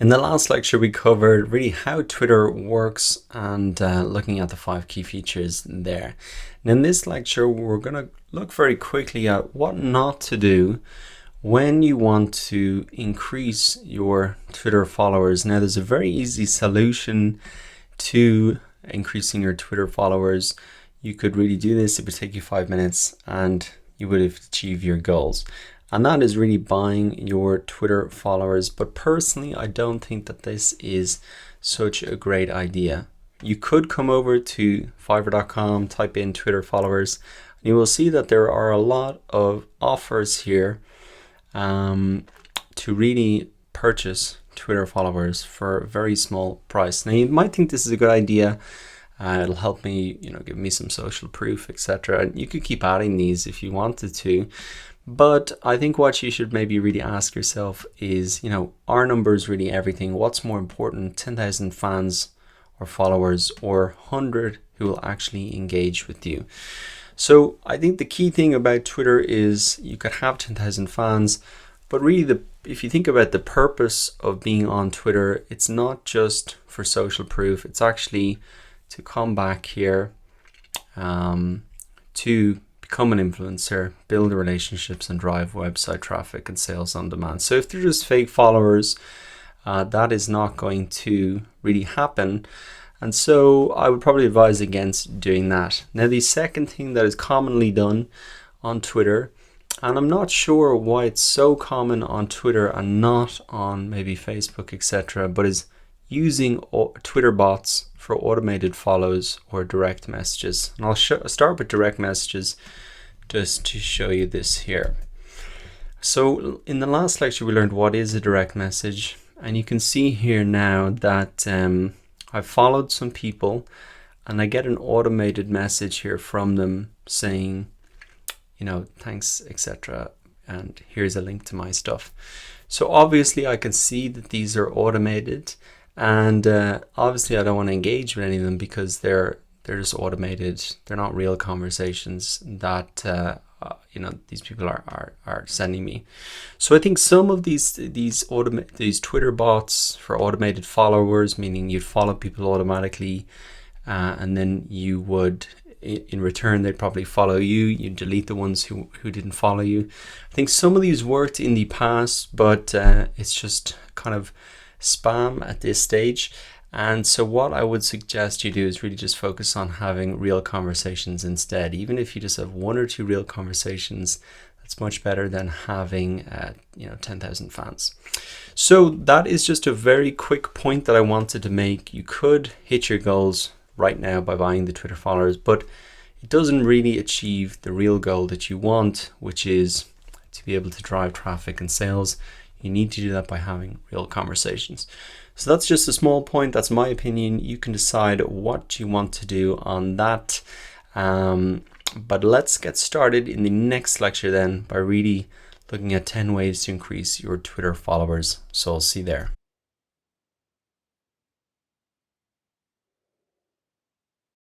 In the last lecture, we covered really how Twitter works and looking at the 5 key features there. And in this lecture, we're going to look very quickly at what not to do when you want to increase your Twitter followers. Now, there's a very easy solution to increasing your Twitter followers. You could really do this. It would take you 5 minutes and you would have achieved your goals. And that is really buying your Twitter followers. But personally, I don't think that this is such a great idea. You could come over to Fiverr.com, type in Twitter followers, and you will see that there are a lot of offers here to really purchase Twitter followers for a very small price. Now, you might think this is a good idea. It'll help me, give me some social proof, etc. And you could keep adding these if you wanted to. But I think what you should maybe really ask yourself is, are numbers really everything? What's more important, 10,000 fans or followers, or 100 who will actually engage with you? So I think the key thing about Twitter is you could have 10,000 fans, but really if you think about the purpose of being on Twitter, it's not just for social proof. It's actually to come back here to become an influencer, build relationships, and drive website traffic and sales on demand. So if they're just fake followers, that is not going to really happen. And so I would probably advise against doing that. Now, the second thing that is commonly done on Twitter, and I'm not sure why it's so common on Twitter and not on maybe Facebook, etc., but is using Twitter bots for automated follows or direct messages. And I'll start with direct messages just to show you this here. So in the last lecture, we learned what is a direct message. And you can see here now that I've followed some people and I get an automated message here from them saying, thanks, etc. And here's a link to my stuff. So obviously I can see that these are automated. And obviously I don't want to engage with any of them because they're just automated. They're not real conversations that these people are sending me. So I think some of these Twitter bots for automated followers, meaning you'd follow people automatically, and then you would in return they'd probably follow you. You delete the ones who didn't follow you. I think some of these worked in the past, but it's just kind of spam at this stage. And so what I would suggest you do is really just focus on having real conversations instead. Even if you just have 1 or 2 real conversations, that's much better than having 10,000 fans. So that is just a very quick point that I wanted to make. You could hit your goals right now by buying the Twitter followers, but it doesn't really achieve the real goal that you want, which is to be able to drive traffic and sales. You need to do that by having real conversations. So that's just a small point. That's my opinion. You can decide what you want to do on that. But let's get started in the next lecture then by really looking at 10 ways to increase your Twitter followers. So I'll see you there.